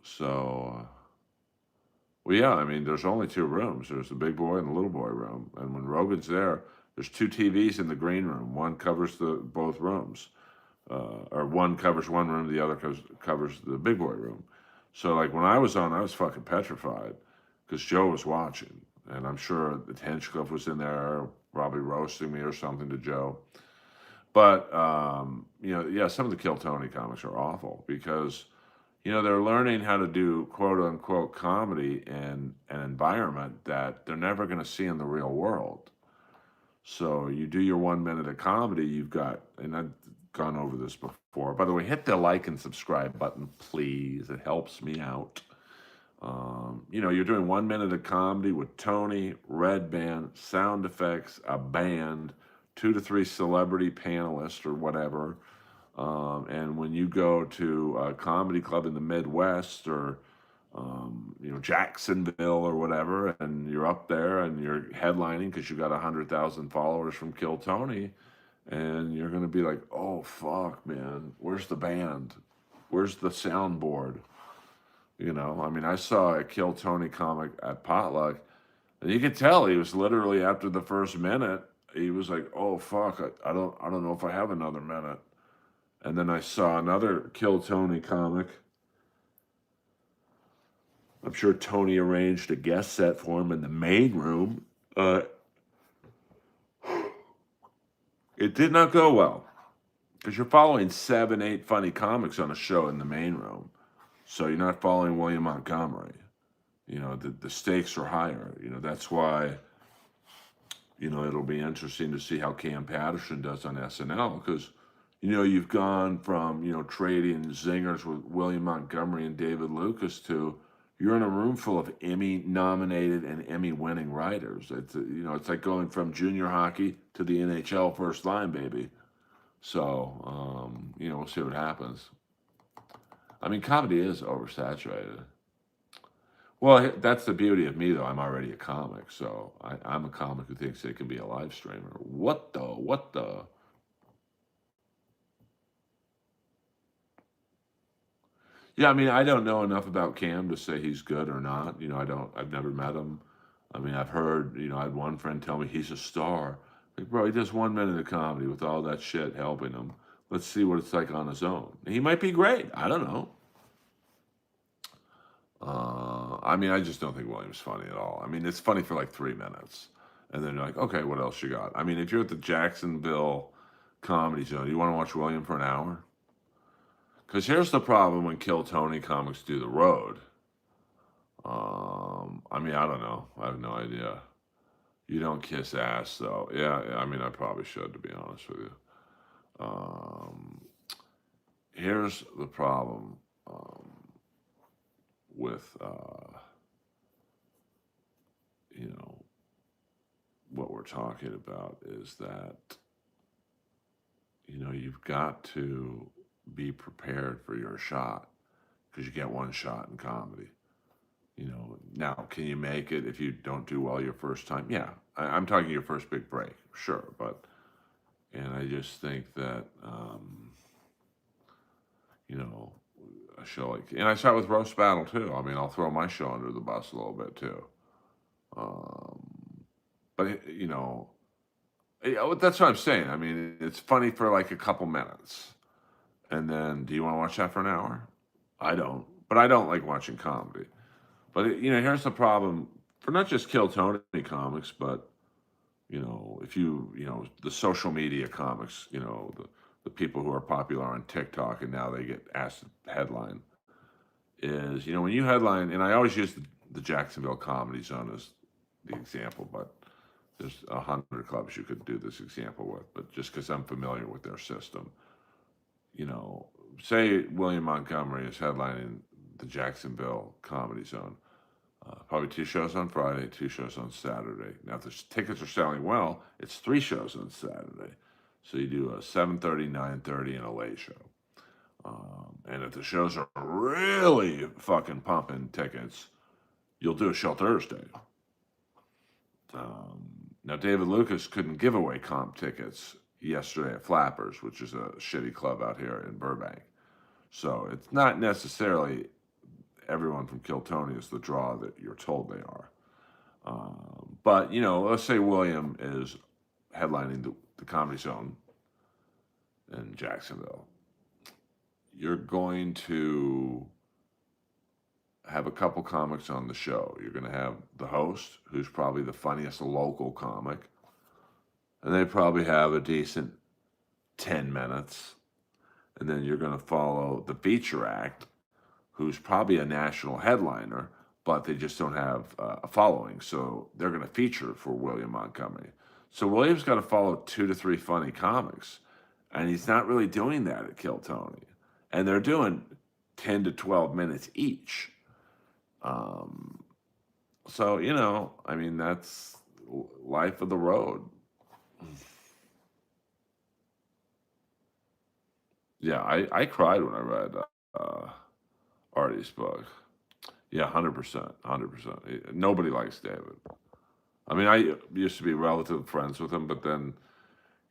so, well, yeah, I mean, there's only two rooms. There's the big boy and the little boy room. And when Rogan's there, there's two TVs in the green room. One covers the both rooms, or one covers one room, the other covers the big boy room. So, like when I was on, I was fucking petrified because Joe was watching, and I'm sure that Hinchcliffe was in there, probably roasting me or something to Joe. But yeah, some of the Kill Tony comics are awful because they're learning how to do quote unquote comedy in an environment that they're never going to see in the real world. So you do your 1 minute of comedy, you've got, and I've gone over this before. By the way, hit the like and subscribe button, please. It helps me out. You're doing 1 minute of comedy with Tony, Red Band, sound effects, a band, 2 to 3 celebrity panelists or whatever. And when you go to a comedy club in the Midwest or Jacksonville or whatever, and you're up there and you're headlining because you got 100,000 followers from Kill Tony, and you're gonna be like, "Oh fuck, man, where's the band? Where's the soundboard?" I mean, I saw a Kill Tony comic at Potluck, and you could tell he was literally after the first minute, he was like, "Oh fuck, I don't know if I have another minute." And then I saw another Kill Tony comic. I'm sure Tony arranged a guest set for him in the main room. It did not go well because you're following 7, 8 funny comics on a show in the main room. So you're not following William Montgomery. The stakes are higher. That's why, it'll be interesting to see how Cam Patterson does on SNL because, you've gone from, trading zingers with William Montgomery and David Lucas to you're in a room full of Emmy-nominated and Emmy-winning writers. It's like going from junior hockey to the NHL first line, baby. So, we'll see what happens. I mean, comedy is oversaturated. Well, that's the beauty of me, though. I'm already a comic, so I'm a comic who thinks they can be a live streamer. What the? What the? Yeah, I mean, I don't know enough about Cam to say he's good or not. I've never met him. I mean, I've heard, I had one friend tell me he's a star. Like, bro, he does 1 minute of comedy with all that shit helping him. Let's see what it's like on his own. He might be great. I don't know. I mean, I just don't think William's funny at all. I mean, it's funny for like 3 minutes. And then you're like, okay, what else you got? I mean, if you're at the Jacksonville Comedy Zone, you want to watch William for an hour? Because here's the problem when Kill Tony comics do the road. I mean, I don't know. I have no idea. You don't kiss ass, though. Yeah, I mean, I probably should, to be honest with you. Um, Here's the problem with, what we're talking about is that, you've got to be prepared for your shot because you get one shot in comedy. Now, can you make it if you don't do well your first time? Yeah, I'm talking your first big break, sure. And I just think that, a show like, and I saw it with Roast Battle too. I mean, I'll throw my show under the bus a little bit too. Um, but, that's what I'm saying. I mean, it's funny for like a couple minutes. And then, do you want to watch that for an hour? I don't. But I don't like watching comedy. But here's the problem for not just Kill Tony comics, but if the social media comics, the people who are popular on TikTok and now they get asked to headline is when you headline, and I always use the Jacksonville Comedy Zone as the example, but there's 100 clubs you could do this example with, but just because I'm familiar with their system, say William Montgomery is headlining the Jacksonville Comedy Zone. Probably 2 shows on Friday, 2 shows on Saturday. Now, if the tickets are selling well, it's 3 shows on Saturday. So you do a 7:30, 9:30, and a late show. And if the shows are really fucking pumping tickets, you'll do a show Thursday. Now, David Lucas couldn't give away comp tickets yesterday at Flappers, which is a shitty club out here in Burbank. So it's not necessarily everyone from Kill Tony is the draw that you're told they are. But, let's say William is headlining the Comedy Zone in Jacksonville. You're going to have a couple comics on the show. You're going to have the host, who's probably the funniest local comic, and they probably have a decent 10 minutes. And then you're going to follow the feature act, who's probably a national headliner, but they just don't have a following. So they're going to feature for William Montgomery. So William's got to follow 2 to 3 funny comics, and he's not really doing that at Kill Tony. And they're doing 10 to 12 minutes each. Um, so, I mean, that's life of the road. Yeah, I cried when I read uh, Artie's book. Yeah, 100%, 100%. Nobody likes David. I mean, I used to be relative friends with him, but then,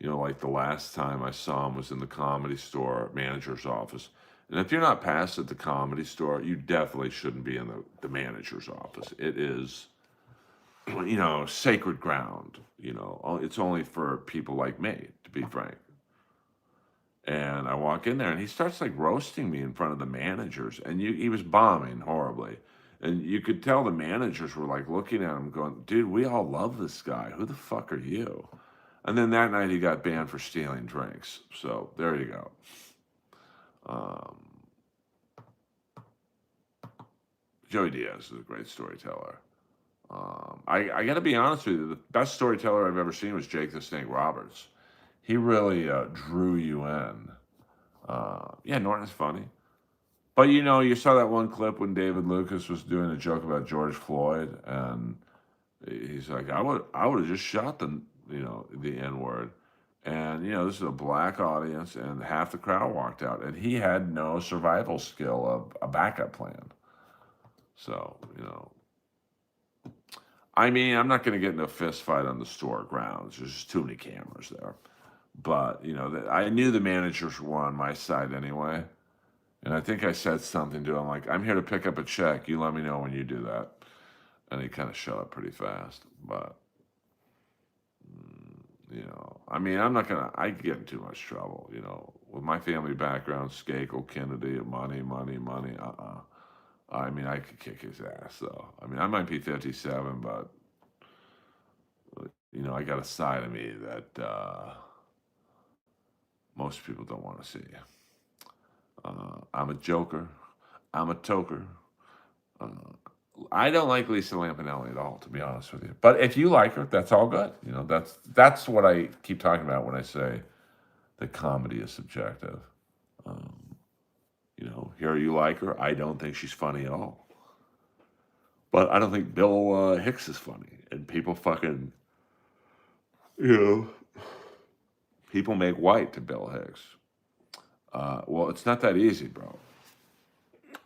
like the last time I saw him was in the Comedy Store manager's office. And if you're not past at the Comedy Store, you definitely shouldn't be in the manager's office. It is, sacred ground. It's only for people like me, to be frank. And I walk in there, and he starts like roasting me in front of the managers, and he was bombing horribly. And you could tell the managers were like looking at him, going, "Dude, we all love this guy. Who the fuck are you?" And then that night he got banned for stealing drinks. So there you go. Um, Joey Diaz is a great storyteller. I got to be honest with you, the best storyteller I've ever seen was Jake the Snake Roberts. He really drew you in. Yeah, Norton's funny. But you saw that one clip when David Lucas was doing a joke about George Floyd, and he's like, I would have just shot the N word, and this is a black audience, and half the crowd walked out, and he had no survival skill of a backup plan. So I mean, I'm not going to get in a fist fight on the store grounds. There's just too many cameras there. But I knew the managers were on my side anyway. And I think I said something to him like, "I'm here to pick up a check. You let me know when you do that." And he kind of shut up pretty fast. But, I mean, I'm not going to, I get in too much trouble, with my family background, Skakel, Kennedy, money, money, money. I mean, I could kick his ass, though. I mean, I might be 57, but, I got a side of me that most people don't want to see. I'm a joker. I'm a toker. Uh, I don't like Lisa Lampanelli at all, to be honest with you. But if you like her, that's all good. That's what I keep talking about when I say that comedy is subjective. Um, here you like her. I don't think she's funny at all. But I don't think Bill Hicks is funny. And people fucking, you know, people make white to Bill Hicks. Well, it's not that easy, bro.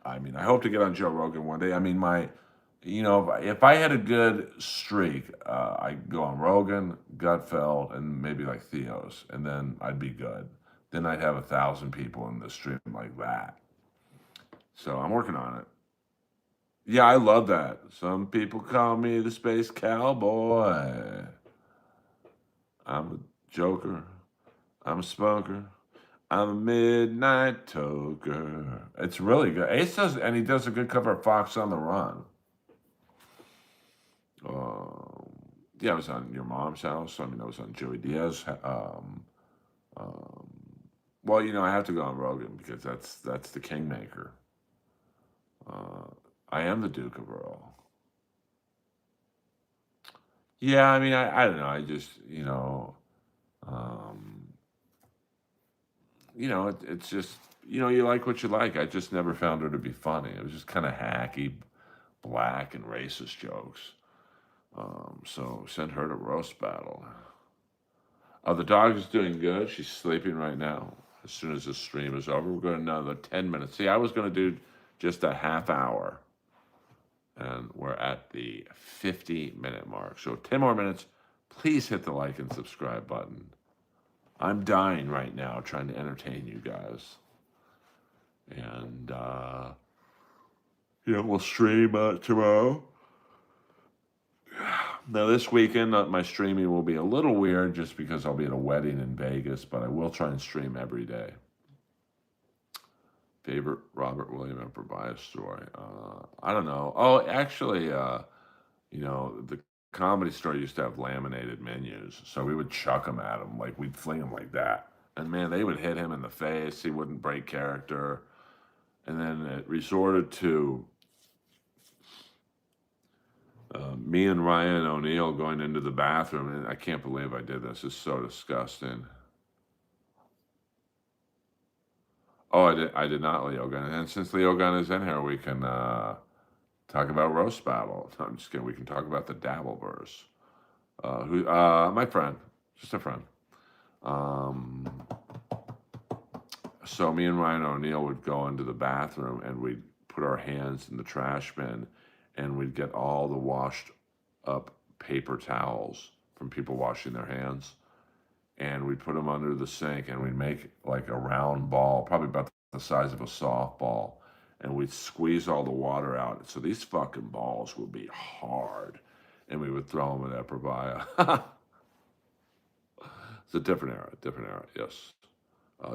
I mean, I hope to get on Joe Rogan one day. I mean, if I had a good streak, I'd go on Rogan, Gutfeld, and maybe like Theo's, and then I'd be good. Then I'd have 1,000 people in the stream like that. So I'm working on it. Yeah, I love that. Some people call me the space cowboy. I'm a joker. I'm a smoker. I'm a midnight toker. It's really good. Ace does, and he does a good cover of Fox on the Run. Um, yeah, I was on Your Mom's House. I mean, I was on Joey Diaz. Um, well, I have to go on Rogan because that's the kingmaker. Uh, I am the Duke of Earl. Yeah, I mean, I don't know. I just, um, it's just, you like what you like. I just never found her to be funny. It was just kind of hacky, black, and racist jokes. So send her to roast battle. The dog is doing good. She's sleeping right now. As soon as this stream is over, we're going to another 10 minutes. See, I was going to do just a half hour, and we're at the 50-minute mark. So 10 more minutes. Please hit the like and subscribe button. I'm dying right now trying to entertain you guys. And, we'll stream tomorrow. Now, this weekend, my streaming will be a little weird just because I'll be at a wedding in Vegas, but I will try and stream every day. Favorite Robert Williams improvised story? I don't know. Oh, actually, the Comedy Store used to have laminated menus, so we would chuck them at him, like we'd fling them like that. And man, they would hit him in the face. He wouldn't break character. And then it resorted to me and Ryan O'Neal going into the bathroom, and I can't believe I did this. It's so disgusting. Oh, I did not, Leo Gunn. And since Leo Gunn is in here, we can Talk about roast battle. I'm just kidding. We can talk about the Dabbleverse. My friend, just a friend. Um, so me and Ryan O'Neal would go into the bathroom and we'd put our hands in the trash bin and we'd get all the washed up paper towels from people washing their hands and we'd put them under the sink and we'd make like a round ball, probably about the size of a softball, and we'd squeeze all the water out. So these fucking balls would be hard, and we would throw them at Eprovia. It's a different era, yes.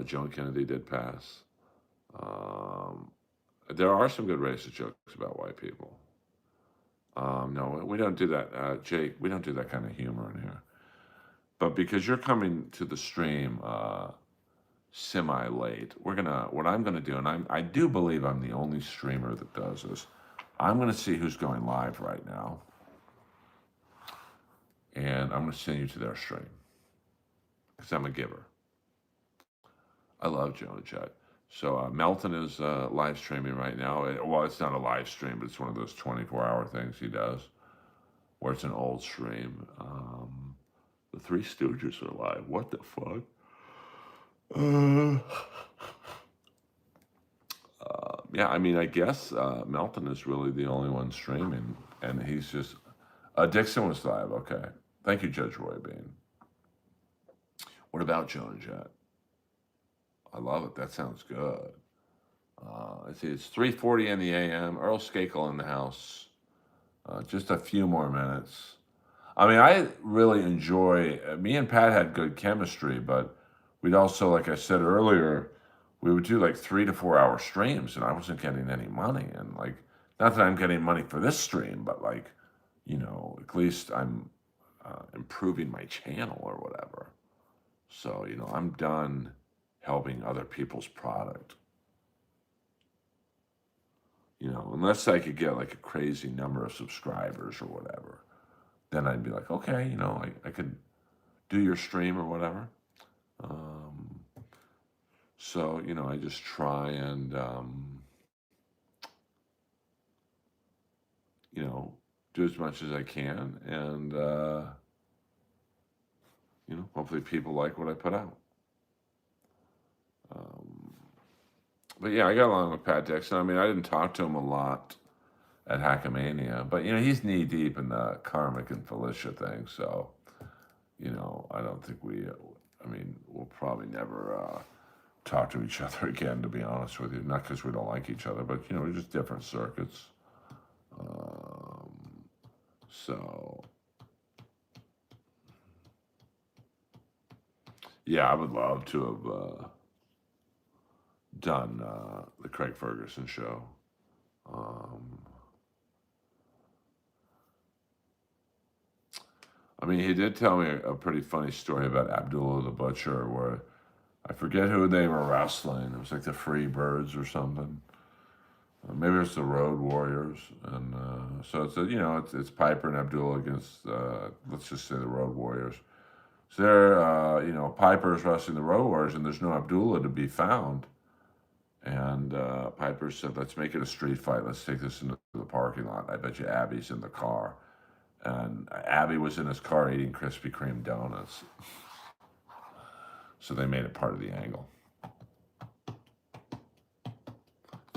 John Kennedy did pass. Um, there are some good racist jokes about white people. No, we don't do that, Jake. We don't do that kind of humor in here. But because you're coming to the stream semi late, what I'm gonna do, and I do believe I'm the only streamer that does this. I'm gonna see who's going live right now, and I'm gonna send you to their stream because I'm a giver. I love Joe and Chet. So Melton is live streaming right now. Well, it's not a live stream, but it's one of those 24-hour things he does, where it's an old stream. The Three Stooges are live. What the fuck? Yeah, I mean, I guess Melton is really the only one streaming, and he's just. Dixon was live. Okay, thank you, Judge Roy Bean. What about Joe and Jet? I love it. That sounds good. Let's see, it's 3:40 in the a.m. Earl Skakel in the house. Just a few more minutes. I mean, I really enjoy. Me and Pat had good chemistry, but we'd also, like I said earlier, we would do like 3 to 4 hour streams, and I wasn't getting any money. And like, not that I'm getting money for this stream, but like, at least I'm improving my channel or whatever. So I'm done helping other people's product. Unless I could get like a crazy number of subscribers or whatever, then I'd be like, okay, I could do your stream or whatever. So, I just try and, do as much as I can. And, hopefully people like what I put out. But yeah, I got along with Pat Dixon. I mean, I didn't talk to him a lot at Hackamania, but he's knee deep in the Karmic and Felicia thing. So, I don't think we'll probably never talk to each other again, to be honest with you. Not because we don't like each other, but we're just different circuits. So, yeah, I would love to have done the Craig Ferguson show. I mean, he did tell me a pretty funny story about Abdullah the Butcher, where I forget who they were wrestling. It was like the Free Birds or something. Maybe it's the Road Warriors, and so it's Piper and Abdullah against let's just say the Road Warriors. So they're Piper's wrestling the Road Warriors, and there's no Abdullah to be found. And Piper said, "Let's make it a street fight. Let's take this into the parking lot. I bet you Abby's in the car." And Abby was in his car eating Krispy Kreme donuts. So they made it part of the angle.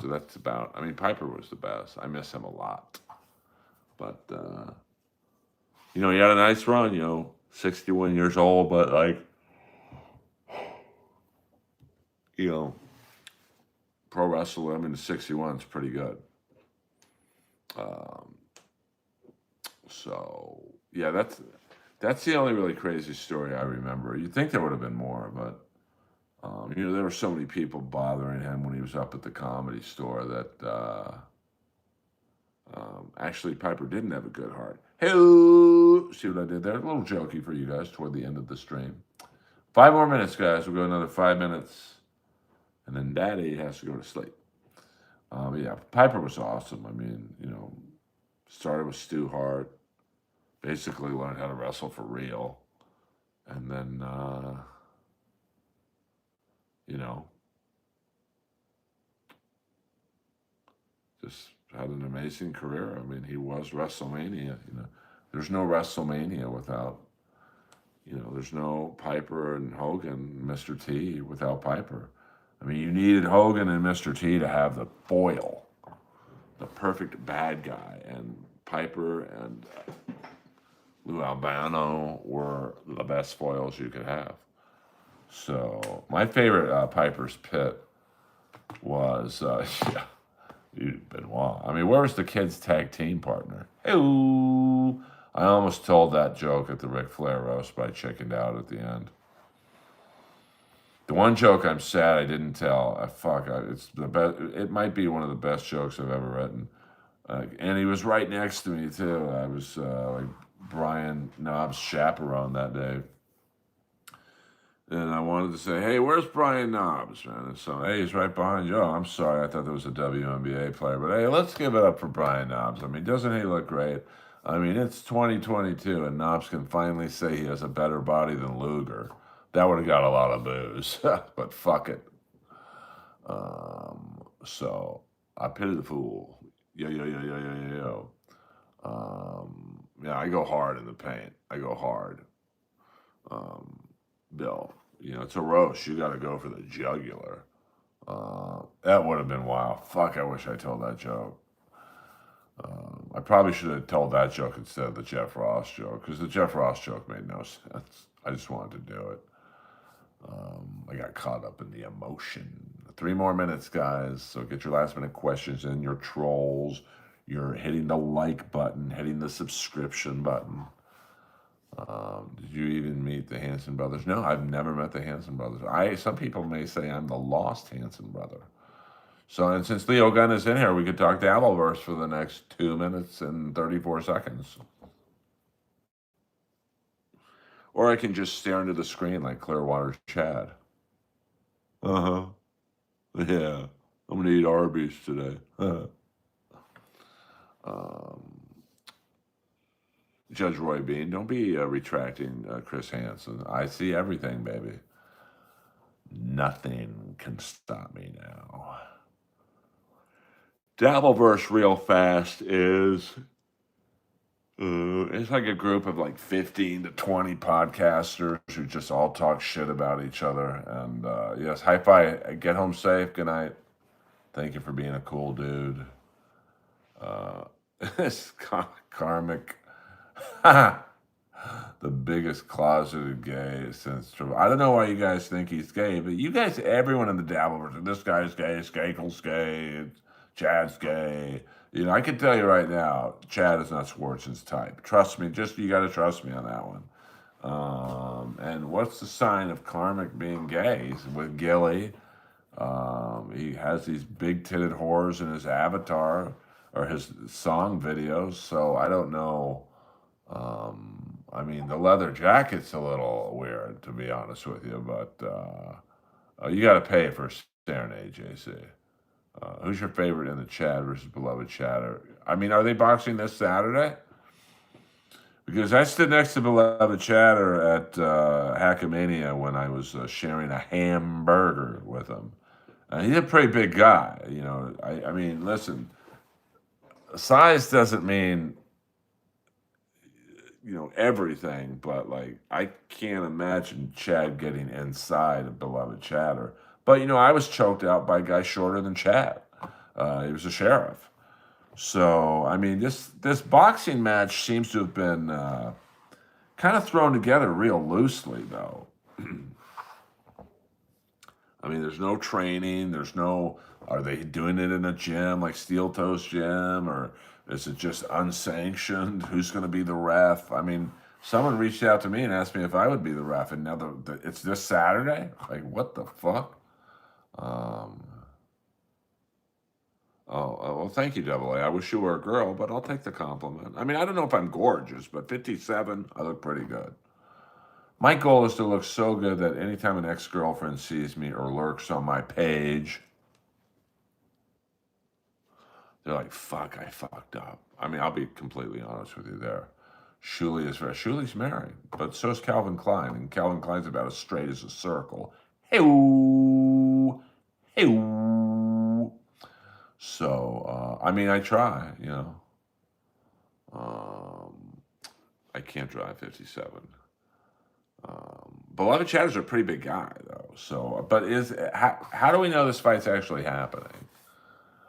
So that's about, Piper was the best. I miss him a lot. But, he had a nice run, 61 years old, but like, pro wrestler, the 61 is pretty good. So, yeah, that's the only really crazy story I remember. You'd think there would have been more, but there were so many people bothering him when he was up at the Comedy Store that actually Piper didn't have a good heart. Hey, see what I did there? A little jokey for you guys toward the end of the stream. 5 more minutes, guys. We'll go another 5 minutes, and then Daddy has to go to sleep. Yeah, Piper was awesome. Started with Stu Hart, basically learned how to wrestle for real, and then just had an amazing career. I mean, he was WrestleMania. There's no WrestleMania without, there's no Piper and Hogan, Mr. T without Piper. I mean, you needed Hogan and Mr. T to have the foil, the perfect bad guy, and Piper and Lou Albano were the best foils you could have. So my favorite Piper's Pit was yeah, Benoit. I mean, where was the kids' tag team partner? Hey-oo. I almost told that joke at the Ric Flair roast, but I chickened out at the end. The one joke I'm sad I didn't tell. It's the best. It might be one of the best jokes I've ever written. And he was right next to me too. I was like Brian Knobs' chaperone that day. And I wanted to say, hey, where's Brian Knobs, man? And so, hey, he's right behind you. Oh, I'm sorry. I thought there was a WNBA player. But, hey, let's give it up for Brian Knobs. I mean, doesn't he look great? I mean, it's 2022, and Knobs can finally say he has a better body than Luger. That would have got a lot of boos, but fuck it. So, I pity the fool. Yo. Yeah, I go hard in the paint. I go hard. Bill, it's a roast. You got to go for the jugular. That would have been wild. Fuck, I wish I told that joke. I probably should have told that joke instead of the Jeff Ross joke, because the Jeff Ross joke made no sense. I just wanted to do it. I got caught up in the emotion. 3 more minutes, guys. So get your last minute questions in, your trolls. You're hitting the like button, hitting the subscription button. Did you even meet the Hanson brothers? No, I've never met the Hanson brothers. Some people may say I'm the lost Hanson brother. So, and since Leo Gunn is in here, we could talk Dabbleverse for the next 2 minutes and 34 seconds. Or I can just stare into the screen like Clearwater Chad. Uh-huh. Yeah. I'm going to eat Arby's today. Judge Roy Bean, don't be retracting Chris Hansen. I see everything, baby. Nothing can stop me now. Dabbleverse real fast is it's like a group of like 15 to 20 podcasters who just all talk shit about each other. And yes, high five. Get home safe. Good night. Thank you for being a cool dude. It's karmic. The biggest closeted gay since I don't know why you guys think he's gay, but you guys, everyone in the Dabbleverse, this guy's gay, Skakel's gay, Chad's gay. I can tell you right now, Chad is not Schwarzen's type. Trust me, you got to trust me on that one. And what's the sign of karmic being gay? He's with Gilly. He has these big-titted whores in his avatar or his song videos, so I don't know. I mean, the leather jacket's a little weird, to be honest with you, but you got to pay for staring at AJC. Who's your favorite in the Chad versus beloved Chatter? I mean, are they boxing this Saturday? Because I stood next to beloved Chatter at Hackamania when I was sharing a hamburger with him. He's a pretty big guy. I mean, listen, size doesn't mean everything, but like I can't imagine Chad getting inside of beloved Chatter. But I was choked out by a guy shorter than Chad. He was a sheriff. So I mean, this boxing match seems to have been kind of thrown together real loosely, though. I mean, there's no training. Are they doing it in a gym like Steel Toes Gym, or is it just unsanctioned? Who's going to be the ref? I mean, someone reached out to me and asked me if I would be the ref, and now it's this Saturday? Like, what the fuck? Well, thank you, Double A. I wish you were a girl, but I'll take the compliment. I mean, I don't know if I'm gorgeous, but 57, I look pretty good. My goal is to look so good that anytime an ex-girlfriend sees me or lurks on my page, they're like, fuck, I fucked up. I mean, I'll be completely honest with you there. Shuli's married, but so is Calvin Klein, and Calvin Klein's about as straight as a circle. Hey-oo. So, I mean, I try, you know. Um, I can't drive 57. Beloved Chatter's a pretty big guy, though. So, but how do we know this fight's actually happening?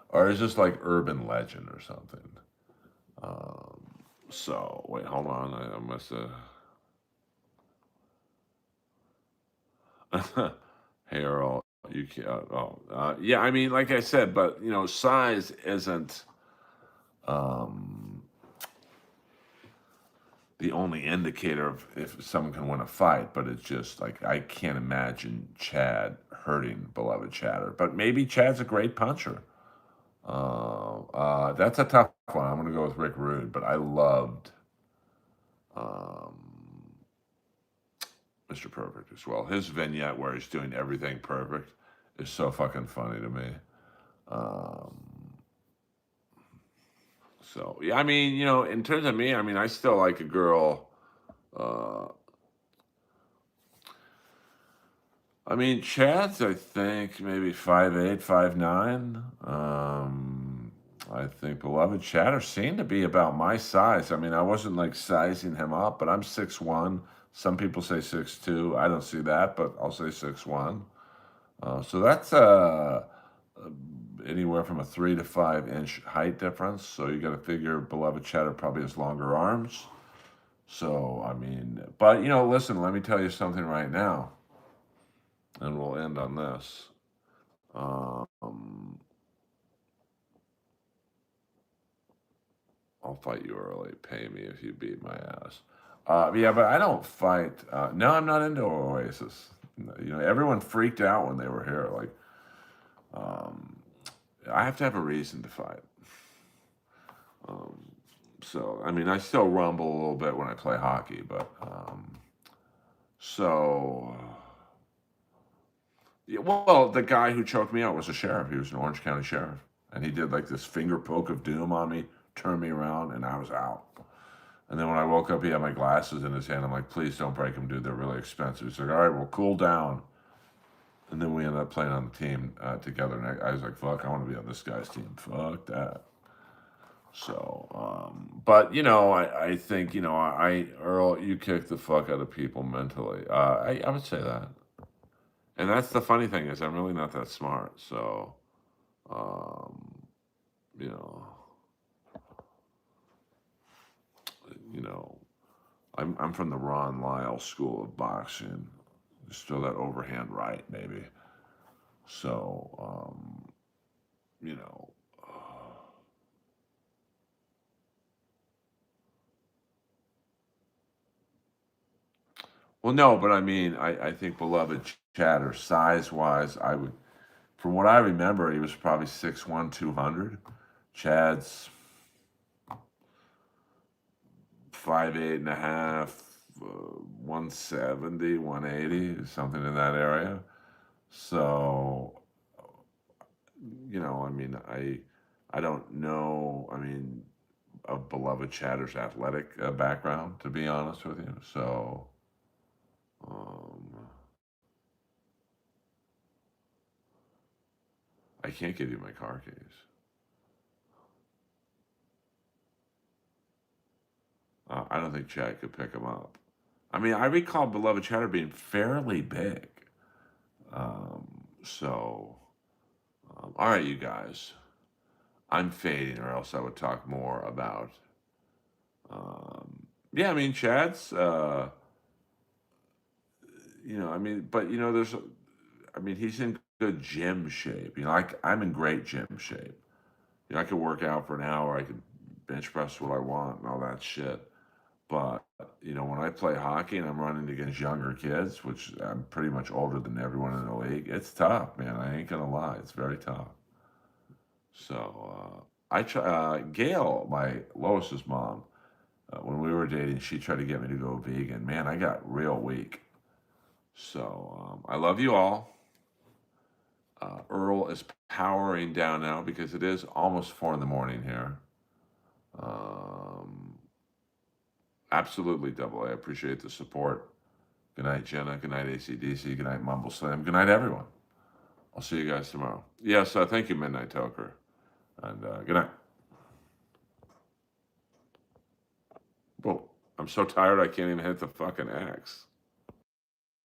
Or is this like urban legend or something? Um, so, wait, hold on. I must have. Hey, Earl, you can't. Yeah, I mean, like I said, but, size isn't um, the only indicator of if someone can win a fight, but it's just like I can't imagine Chad hurting beloved Chatter. But maybe Chad's a great puncher. That's a tough one. I'm gonna go with Rick Rude, but I loved um, Mr. Perfect as well. His vignette where he's doing everything perfect is so fucking funny to me. Um, so yeah, I mean, in terms of me, I mean, I still like a girl. Uh, I mean, Chad's, I think, maybe 5'8", 5'9". I think beloved Chatter seemed to be about my size. I mean, I wasn't like sizing him up, but I'm 6'1". Some people say 6'2". I don't see that, but I'll say 6'1". So that's anywhere from a 3 to 5 inch height difference. So you got to figure beloved Chatter probably has longer arms. So, I mean, but listen, let me tell you something right now, and we'll end on this. Um, I'll fight you early. Pay me if you beat my ass. Yeah, but I don't fight. No, I'm not into Oasis. Everyone freaked out when they were here. Like, um, I have to have a reason to fight. Um, so, I mean, I still rumble a little bit when I play hockey, but so. Yeah, well, the guy who choked me out was a sheriff. He was an Orange County sheriff, and he did like this finger poke of doom on me, turned me around, and I was out. And then when I woke up, he had my glasses in his hand. I'm like, please don't break them, dude. They're really expensive. He's like, all right, well, cool down. And then we ended up playing on the team together. And I was like, fuck, I want to be on this guy's team. Fuck that. So, but I think Earl, you kick the fuck out of people mentally. I would say that, and that's the funny thing is I'm really not that smart. So, um, you know, you know, I'm from the Ron Lyle school of boxing. Still that overhand right, maybe. So, you know, well, no, but I mean, I think beloved Chatter, size wise, from what I remember, he was probably 6'1", 200. Chad's 5'8" and a half, 170, 180, something in that area. So, I mean, I don't know. I mean, of beloved Chatter's athletic background, to be honest with you. So, um, I can't give you my car keys. I don't think Chad could pick him up. I mean, I recall beloved Chatter being fairly big. So, all right, you guys. I'm fading, or else I would talk more about. Yeah, I mean, Chad's. I mean, but I mean, he's in good gym shape. I'm in great gym shape. I could work out for an hour. I could bench press what I want and all that shit. But when I play hockey and I'm running against younger kids, which I'm pretty much older than everyone in the league, it's tough, man. I ain't gonna lie, it's very tough. So I try. Gail, my Lois's mom, when we were dating, she tried to get me to go vegan. Man, I got real weak. So I love you all. Earl is powering down now because it is almost 4 in the morning here. Um, Absolutely, Double A. I appreciate the support. Good night, Jenna. Good night, ACDC. Good night, Mumble Slam. Good night, everyone. I'll see you guys tomorrow. Yes, thank you, Midnight Toker. And good night. Well, I'm so tired I can't even hit the fucking X.